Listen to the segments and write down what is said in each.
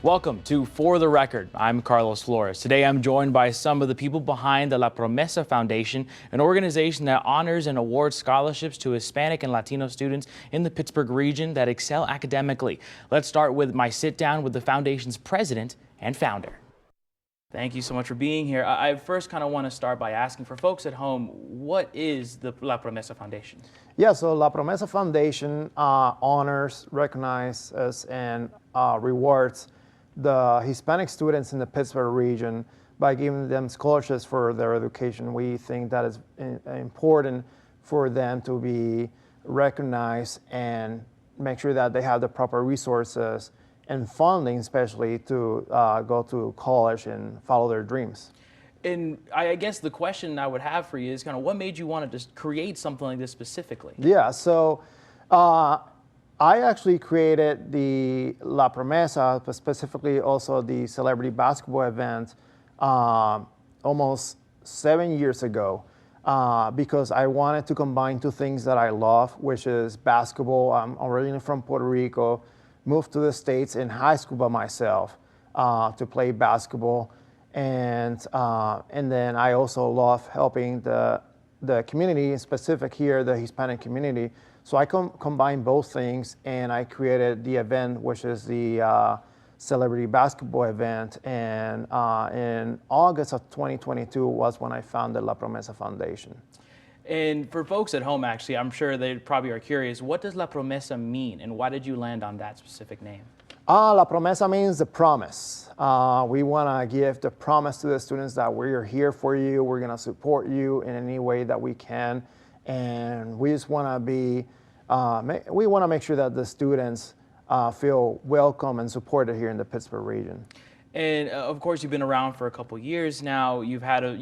Welcome to For the Record. I'm Carlos Flores. Today I'm joined by some of the people behind the La Promesa Foundation, an organization that honors and awards scholarships to Hispanic and Latino students in the Pittsburgh region that excel academically. Let's start with my sit down with the foundation's president and founder. Thank you so much for being here. I first kind of want to start by asking for folks at home, what is the La Promesa Foundation? Yeah, so La Promesa Foundation honors, recognizes, and rewards the Hispanic students in the Pittsburgh region by giving them scholarships for their education. We think that is important for them to be recognized and make sure that they have the proper resources and funding, especially to go to college and follow their dreams. And I guess the question I would have for you is kind of what made you want to just create something like this specifically? Yeah, so I actually created the La Promesa, but specifically also the celebrity basketball event almost 7 years ago because I wanted to combine two things that I love, which is basketball. I'm originally from Puerto Rico, moved to the States in high school by myself to play basketball. And then I also love helping the community, in specific here, the Hispanic community. So I combined both things, and I created the event, which is the celebrity basketball event. And in August of 2022 was when I founded La Promesa Foundation. And for folks at home, actually, I'm sure they probably are curious, what does La Promesa mean, and why did you land on that specific name? La Promesa means the promise. We want to give the promise to the students that we're here for you, we're going to support you in any way that we can, and we just want to be, we want to make sure that the students feel welcome and supported here in the Pittsburgh region. And of course, you've been around for a couple years now. You've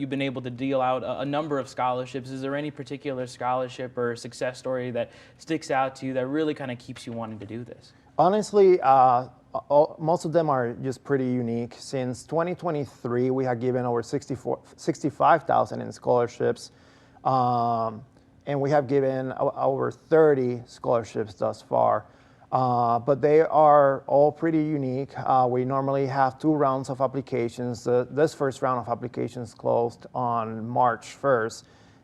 been able to deal out a number of scholarships. Is there any particular scholarship or success story that sticks out to you that really kind of keeps you wanting to do this? Honestly, most of them are just pretty unique. Since 2023, we have given over 65,000 in scholarships, and we have given over 30 scholarships thus far. But they are all pretty unique. We normally have 2 rounds of applications. This first round of applications closed on March 1st,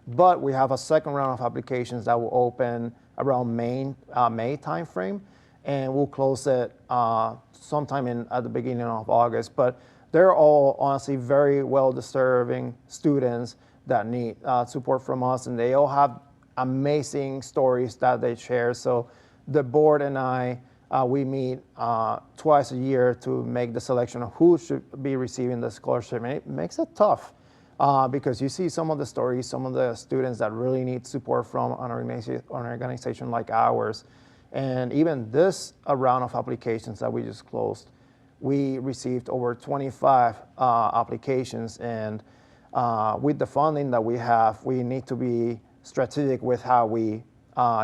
but we have a second round of applications that will open around May timeframe, and we'll close it sometime at the beginning of August. But they're all honestly very well-deserving students that need support from us, and they all have amazing stories that they share. So the board and I, we meet twice a year to make the selection of who should be receiving the scholarship. And it makes it tough because you see some of the stories, some of the students that really need support from an organization like ours. And even this round of applications that we just closed, we received over 25 applications. And with the funding that we have, we need to be strategic with how we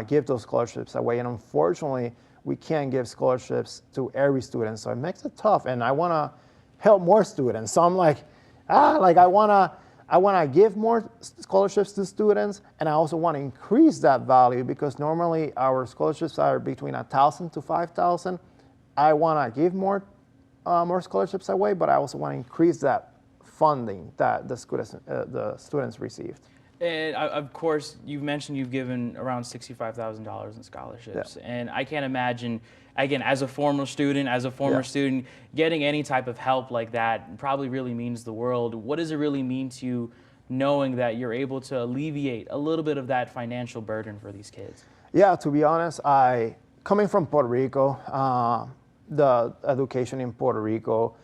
give those scholarships away. And unfortunately, we can't give scholarships to every student. So it makes it tough. And I want to help more students. So I'm like, I want to give more scholarships to students, and I also want to increase that value because normally our scholarships are between 1,000 to 5,000. I want to give more scholarships away, but I also want to increase that funding that the students received. And of course, you've mentioned you've given around $65,000 in scholarships. Yeah. And I can't imagine, again, as a former student, getting any type of help like that probably really means the world. What does it really mean to you knowing that you're able to alleviate a little bit of that financial burden for these kids? Yeah, to be honest, coming from Puerto Rico, the education in Puerto Rico,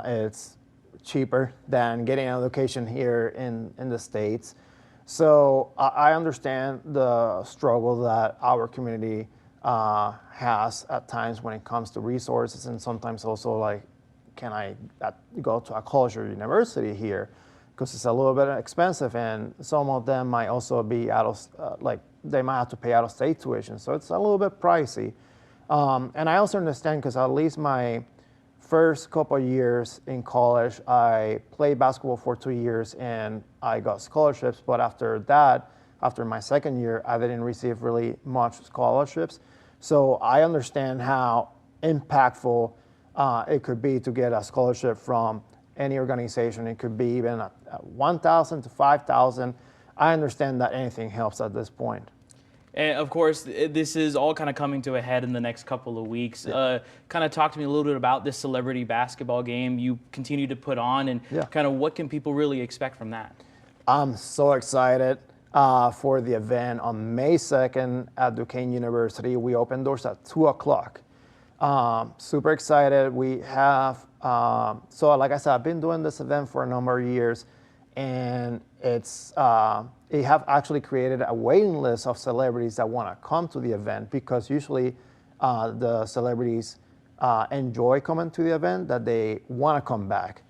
it's cheaper than getting an education here in the States. So I understand the struggle that our community has at times when it comes to resources, and sometimes also like, can I go to a college or university here? Because it's a little bit expensive, and some of them might also be out of, they might have to pay out-of-state tuition. So it's a little bit pricey. And I also understand because at least my first couple of years in college, I played basketball for 2 years and I got scholarships. But after that, after my second year, I didn't receive really much scholarships. So I understand how impactful It could be to get a scholarship from any organization. It could be even 1,000 to 5,000. I understand that anything helps at this point. And of course, this is all kind of coming to a head in the next couple of weeks. Yeah. Kind of talk to me a little bit about this celebrity basketball game you continue to put on, and kind of what can people really expect from that? I'm so excited for the event on May 2nd at Duquesne University. We open doors at 2 o'clock. Super excited. We have, so like I said, I've been doing this event for a number of years, and it have actually created a waiting list of celebrities that want to come to the event, because usually the celebrities enjoy coming to the event, that they want to come back.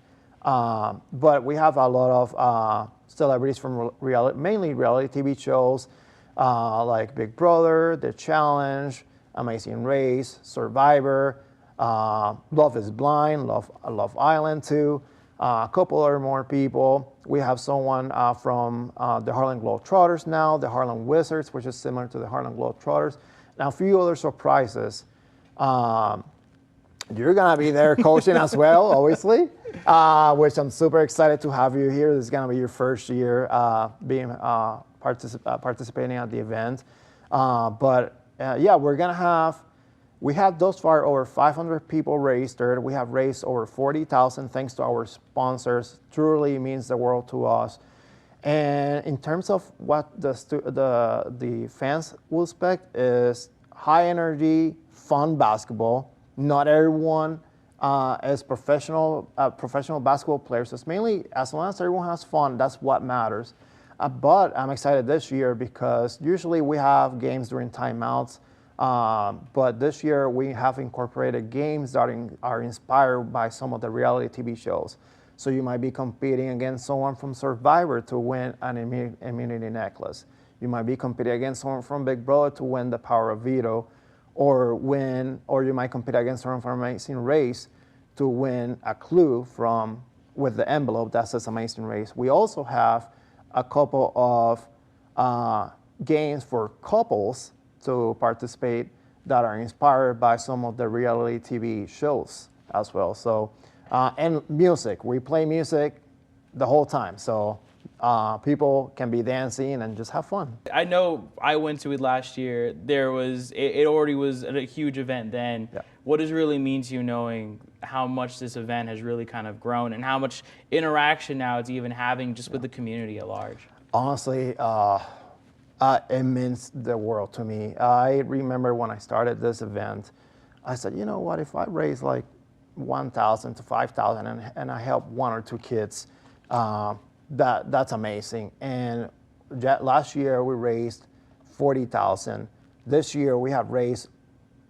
But we have a lot of celebrities from mainly reality TV shows like Big Brother, The Challenge, Amazing Race, Survivor, Love is Blind, Love Island too, a couple or more people. We have someone from the Harlem Globetrotters now, the Harlem Wizards, which is similar to the Harlem Globetrotters. Now a few other surprises. You're gonna be there coaching as well, obviously, which I'm super excited to have you here. This is gonna be your first year participating at the event. Yeah, we have thus far over 500 people registered. We have raised over 40,000 thanks to our sponsors. Truly means the world to us. And in terms of what the fans will expect is high energy, fun basketball. Not everyone is professional basketball players. It's mainly, as long as everyone has fun, that's what matters. But I'm excited this year because usually we have games during timeouts. But this year we have incorporated games that are inspired by some of the reality TV shows. So you might be competing against someone from Survivor to win an immunity necklace. You might be competing against someone from Big Brother to win the power of veto, or you might compete against someone from Amazing Race to win a clue with the envelope that says Amazing Race. We also have a couple of games for couples to participate that are inspired by some of the reality TV shows as well. So, and music, we play music the whole time. So people can be dancing and just have fun. I know I went to it last year. It already was a huge event then. Yeah. What does it really mean to you knowing how much this event has really kind of grown and how much interaction now it's even having just with the community at large? Honestly, it means the world to me. I remember when I started this event, I said, you know what, if I raise like 1,000 to 5,000 and I help one or two kids, that's amazing. And last year we raised 40,000. This year we have raised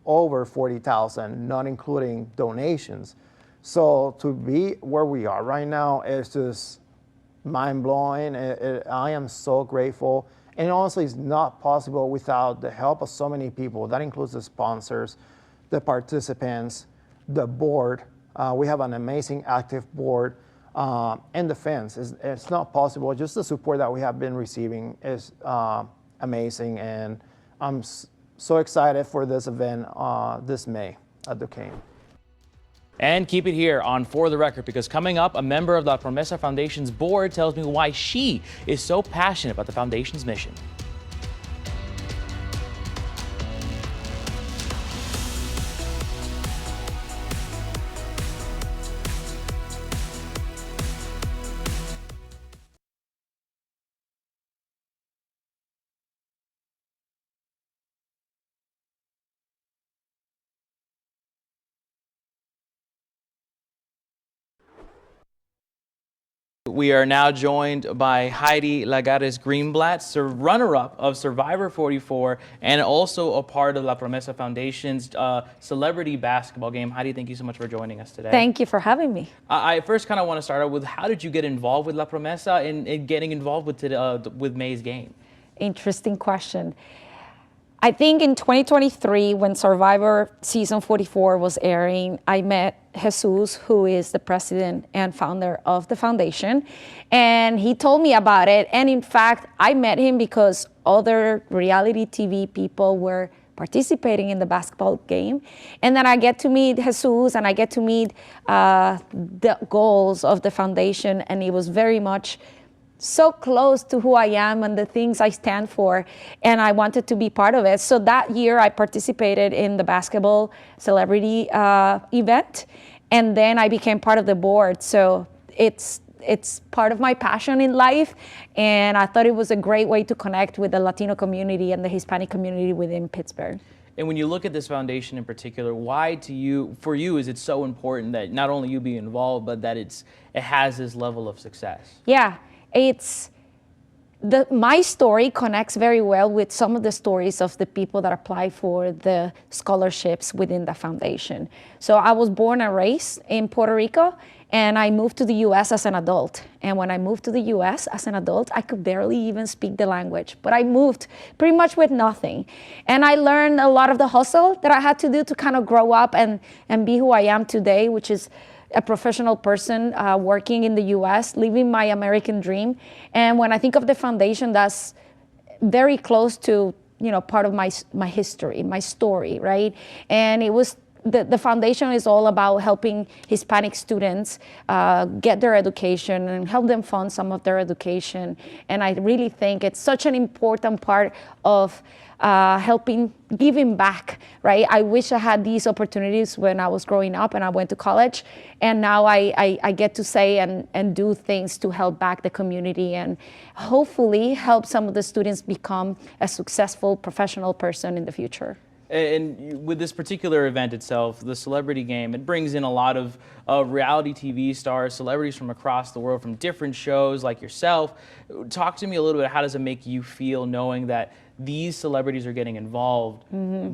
over 40,000, not including donations. So to be where we are right now is just mind-blowing. I am so grateful. And honestly, it's not possible without the help of so many people. That includes the sponsors, the participants, the board. We have an amazing active board, and the fans. It's not possible. Just the support that we have been receiving is amazing. And I'm so excited for this event this May at Duquesne. And keep it here on For the Record, because coming up, a member of the Promesa Foundation's board tells me why she is so passionate about the foundation's mission. We are now joined by Heidi Lagares Greenblatt, runner-up of Survivor 44 and also a part of La Promesa Foundation's celebrity basketball game. Heidi, thank you so much for joining us today. Thank you for having me. I first kind of want to start out with, how did you get involved with La Promesa and getting involved with May's game? Interesting question. I think in 2023, when Survivor season 44 was airing, I met Jesus, who is the president and founder of the foundation, and he told me about it. And in fact, I met him because other reality TV people were participating in the basketball game. And then I get to meet Jesus, and I get to meet the goals of the foundation, and it was very much so close to who I am and the things I stand for, and I wanted to be part of it. So that year I participated in the basketball celebrity event, and then I became part of the board. So it's part of my passion in life, and I thought it was a great way to connect with the Latino community and the Hispanic community within Pittsburgh. And when you look at this foundation in particular, why for you is it so important that not only you be involved, but that it has this level of success? Yeah, my story connects very well with some of the stories of the people that apply for the scholarships within the foundation. So I was born and raised in Puerto Rico, and I moved to the U.S. as an adult. And when I moved to the U.S. as an adult, I could barely even speak the language, but I moved pretty much with nothing. And I learned a lot of the hustle that I had to do to kind of grow up and be who I am today, which is a professional person working in the U.S., living my American dream. And when I think of the foundation, that's very close to, part of my history, my story, right? And it was the foundation is all about helping Hispanic students get their education and help them fund some of their education. And I really think it's such an important part of giving back, right? I wish I had these opportunities when I was growing up and I went to college, and now I get to say and do things to help back the community and hopefully help some of the students become a successful professional person in the future. And with this particular event itself, the celebrity game, it brings in a lot of reality TV stars, celebrities from across the world, from different shows like yourself. Talk to me a little bit, how does it make you feel knowing that these celebrities are getting involved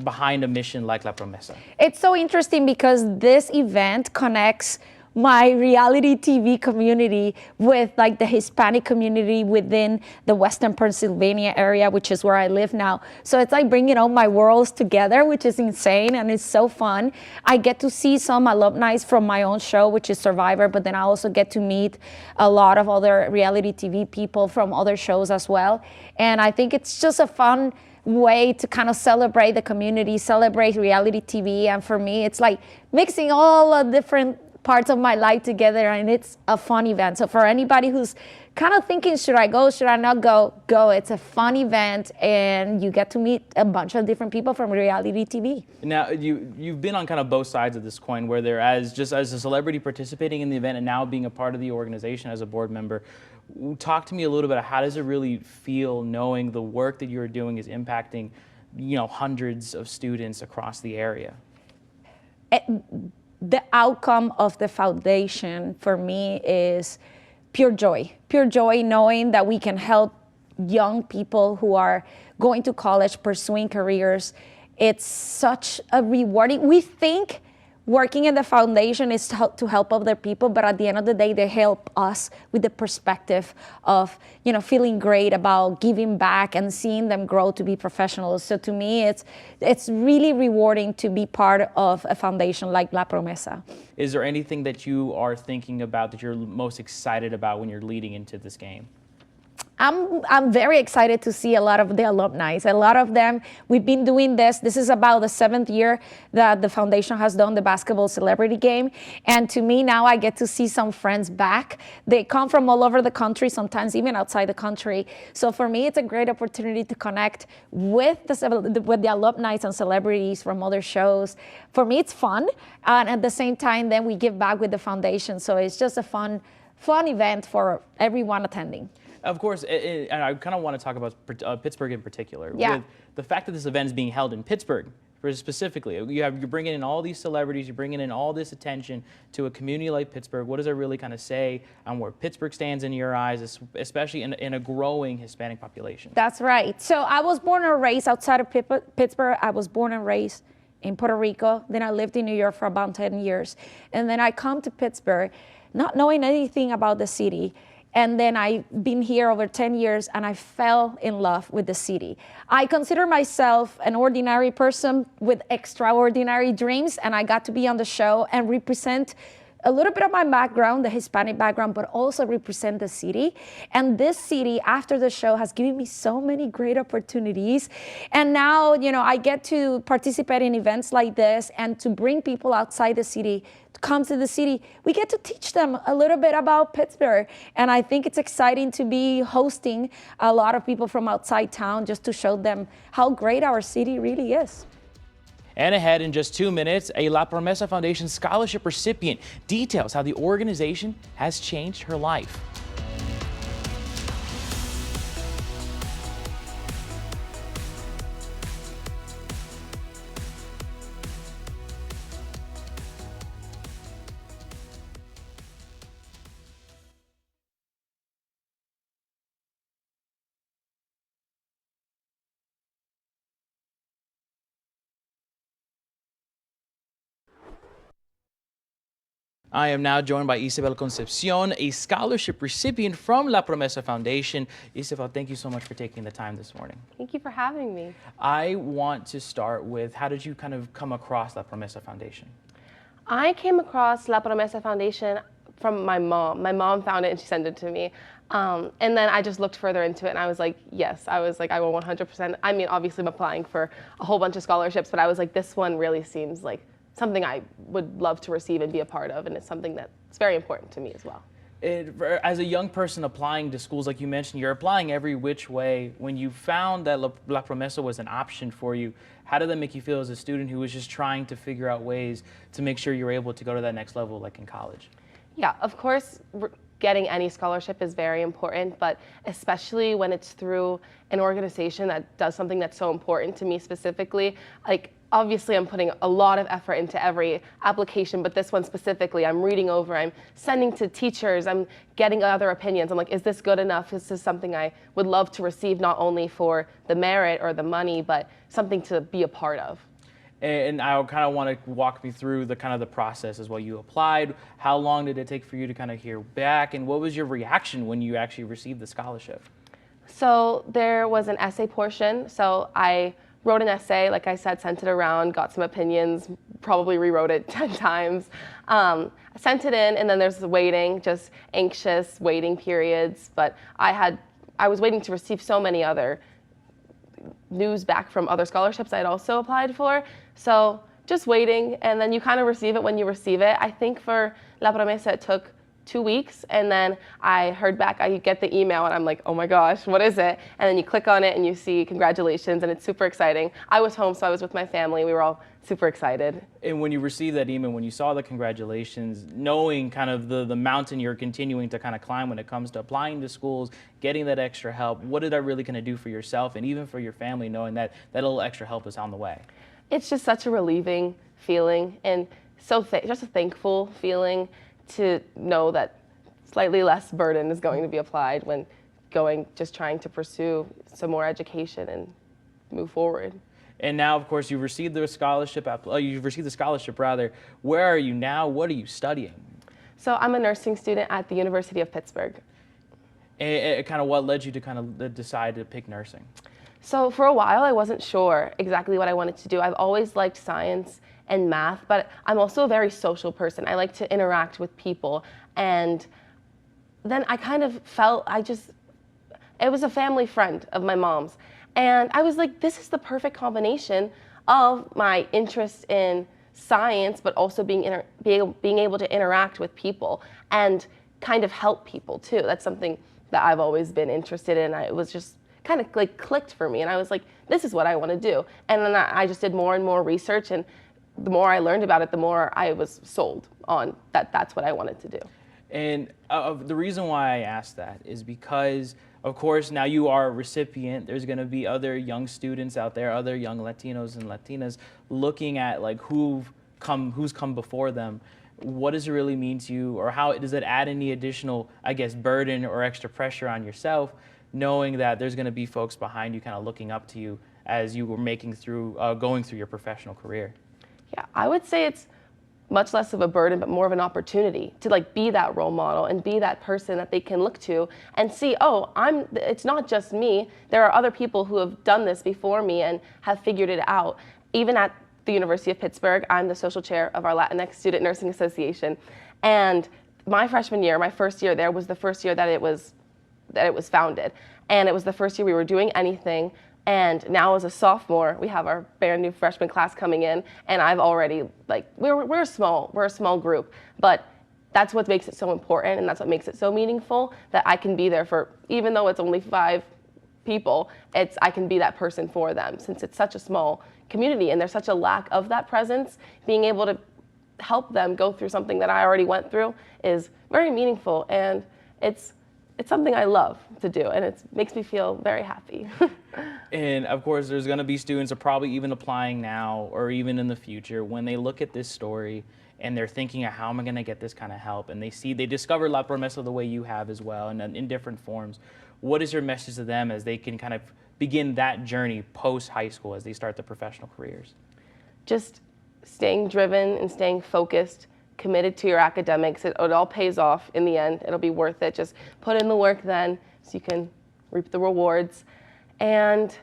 behind a mission like La Promesa? It's so interesting because this event connects my reality TV community with like the Hispanic community within the Western Pennsylvania area, which is where I live now. So it's like bringing all my worlds together, which is insane and it's so fun. I get to see some alumni from my own show, which is Survivor, but then I also get to meet a lot of other reality TV people from other shows as well. And I think it's just a fun way to kind of celebrate the community, celebrate reality TV. And for me, it's like mixing all the different parts of my life together, and it's a fun event. So for anybody who's kind of thinking, should I go, should I not go, go. It's a fun event, and you get to meet a bunch of different people from reality TV. Now, you've been on kind of both sides of this coin, where they're as a celebrity participating in the event and now being a part of the organization as a board member. Talk to me a little bit, how does it really feel knowing the work that you're doing is impacting, hundreds of students across the area? The outcome of the foundation for me is pure joy knowing that we can help young people who are going to college, pursuing careers. It's such a rewarding, we think working in the foundation is to help other people, but at the end of the day, they help us with the perspective of, feeling great about giving back and seeing them grow to be professionals. So to me, it's really rewarding to be part of a foundation like La Promesa. Is there anything that you are thinking about that you're most excited about when you're leading into this game? I'm very excited to see a lot of the alumni. A lot of them, we've been doing this. This is about the 7th year that the foundation has done the basketball celebrity game. And to me now, I get to see some friends back. They come from all over the country, sometimes even outside the country. So for me, it's a great opportunity to connect with the alumni and celebrities from other shows. For me, it's fun. And at the same time, then we give back with the foundation. So it's just a fun event for everyone attending. Of course, and I kind of want to talk about Pittsburgh in particular. Yeah. With the fact that this event is being held in Pittsburgh, specifically, you're bringing in all these celebrities, you're bringing in all this attention to a community like Pittsburgh. What does that really kind of say on where Pittsburgh stands in your eyes, especially in a growing Hispanic population? That's right. So I was born and raised outside of Pittsburgh. I was born and raised in Puerto Rico. Then I lived in New York for about 10 years. And then I come to Pittsburgh, not knowing anything about the city. And then I've been here over 10 years and I fell in love with the city. I consider myself an ordinary person with extraordinary dreams, and I got to be on the show and represent a little bit of my background, the Hispanic background, but also represent the city. And this city, after the show, has given me so many great opportunities. And now, I get to participate in events like this and to bring people outside the city to come to the city. We get to teach them a little bit about Pittsburgh. And I think it's exciting to be hosting a lot of people from outside town just to show them how great our city really is. And ahead in just 2 minutes, a La Promesa Foundation scholarship recipient details how the organization has changed her life. I am now joined by Isabel Concepcion, a scholarship recipient from La Promesa Foundation. Isabel, thank you so much for taking the time this morning. Thank you for having me. I want to start with, how did you kind of come across La Promesa Foundation? I came across La Promesa Foundation from my mom. My mom found it and she sent it to me. And then I just looked further into it and I was like, yes, I will 100%. I mean, obviously I'm applying for a whole bunch of scholarships, but I was like, this one really seems like something I would love to receive and be a part of, and it's something that's very important to me as well. As a young person applying to schools, like you mentioned, you're applying every which way. When you found that La Promesa was an option for you, how did that make you feel as a student who was just trying to figure out ways to make sure you're able to go to that next level, like in college? Yeah, of course, getting any scholarship is very important, but especially when it's through an organization that does something that's so important to me specifically, like, obviously, I'm putting a lot of effort into every application, but this one specifically, I'm reading over, I'm sending to teachers, I'm getting other opinions. I'm like, is this good enough? Is this something I would love to receive, not only for the merit or the money, but something to be a part of? And I kind of want to walk me through the process as well. You applied. How long did it take for you to kind of hear back? And what was your reaction when you actually received the scholarship? So there was an essay portion. So I wrote an essay, like I said, sent it around, got some opinions, probably rewrote it 10 times. I sent it in, and then there's the waiting, just anxious waiting periods. But I was waiting to receive so many other news back from other scholarships I had also applied for. So just waiting, and then you kind of receive it when you receive it. I think for La Promesa it took 2 weeks, and then I heard back, I get the email and I'm like, oh my gosh, what is it? And then you click on it and you see congratulations, and it's super exciting. I was home, so I was with my family. We were all super excited. And when you received that email, when you saw the congratulations, knowing kind of the mountain you're continuing to kind of climb when it comes to applying to schools, getting that extra help, what did that really kind of do for yourself and even for your family, knowing that that little extra help is on the way? It's just such a relieving feeling, and just a thankful feeling to know that slightly less burden is going to be applied when just trying to pursue some more education and move forward. And now, of course, you've received the scholarship. Where are you now? What are you studying? So I'm a nursing student at the University of Pittsburgh. And kind of what led you to kind of decide to pick nursing? So for a while, I wasn't sure exactly what I wanted to do. I've always liked science and math, but I'm also a very social person. I like to interact with people. And then I kind of felt it was a family friend of my mom's. And I was like, this is the perfect combination of my interest in science, but also being able to interact with people and kind of help people too. That's something that I've always been interested in. It was just kind of like clicked for me. And I was like, this is what I want to do. And then I just did more and more research, and the more I learned about it, the more I was sold on that's what I wanted to do. And the reason why I asked that is because, of course, now you are a recipient. There's going to be other young students out there, other young Latinos and Latinas looking at like who's come before them. What does it really mean to you, or how does it add any additional, I guess, burden or extra pressure on yourself, knowing that there's going to be folks behind you kind of looking up to you as you were going through your professional career? Yeah, I would say it's much less of a burden, but more of an opportunity to like be that role model and be that person that they can look to and see, oh, it's not just me. There are other people who have done this before me and have figured it out. Even at the University of Pittsburgh. I'm the social chair of our Latinx Student Nursing Association. And my freshman year, my first year there, was the first year that it was founded. And it was the first year we were doing anything. And now as a sophomore, we have our brand new freshman class coming in, and I've already, we're a small group, but that's what makes it so important, and that's what makes it so meaningful, that I can be there for, even though it's only 5 people, I can be that person for them, since it's such a small community and there's such a lack of that presence. Being able to help them go through something that I already went through is very meaningful, and it's something I love to do, and it makes me feel very happy. And of course, there's going to be students that are probably even applying now or even in the future when they look at this story and they're thinking, how am I going to get this kind of help? And they discover La Promesa the way you have as well, and in different forms. What is your message to them as they can kind of begin that journey post high school as they start their professional careers? Just staying driven and staying focused, committed to your academics. It all pays off in the end. It'll be worth it. Just put in the work then so you can reap the rewards. And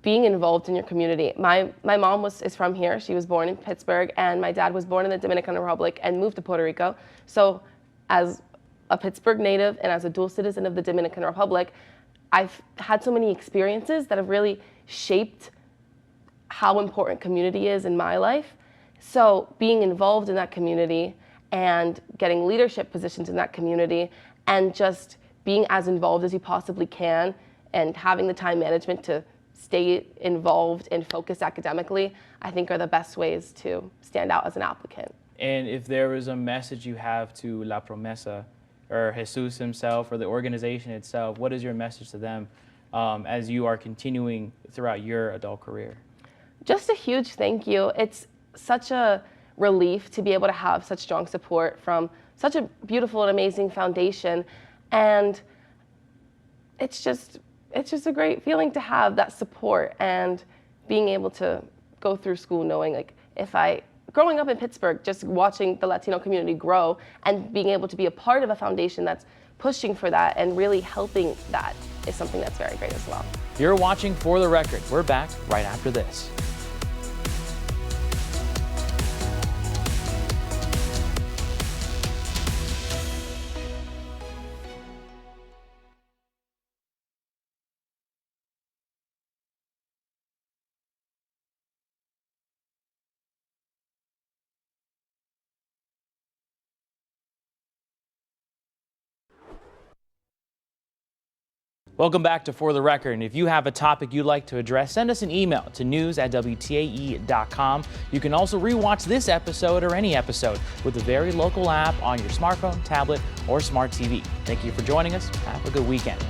being involved in your community. My mom is from here. She was born in Pittsburgh, and my dad was born in the Dominican Republic and moved to Puerto Rico. So as a Pittsburgh native and as a dual citizen of the Dominican Republic, I've had so many experiences that have really shaped how important community is in my life. So being involved in that community and getting leadership positions in that community and just being as involved as you possibly can and having the time management to stay involved and focus academically, I think are the best ways to stand out as an applicant. And if there was a message you have to La Promesa or Jesus himself or the organization itself, what is your message to them as you are continuing throughout your adult career? Just a huge thank you. It's such a relief to be able to have such strong support from such a beautiful and amazing foundation. And it's just a great feeling to have that support and being able to go through school knowing, growing up in Pittsburgh, just watching the Latino community grow and being able to be a part of a foundation that's pushing for that and really helping that is something that's very great as well. You're watching For the Record. We're back right after this. Welcome back to For the Record, and if you have a topic you'd like to address, send us an email to news@WTAE.com. You can also rewatch this episode or any episode with a very local app on your smartphone, tablet, or smart TV. Thank you for joining us. Have a good weekend.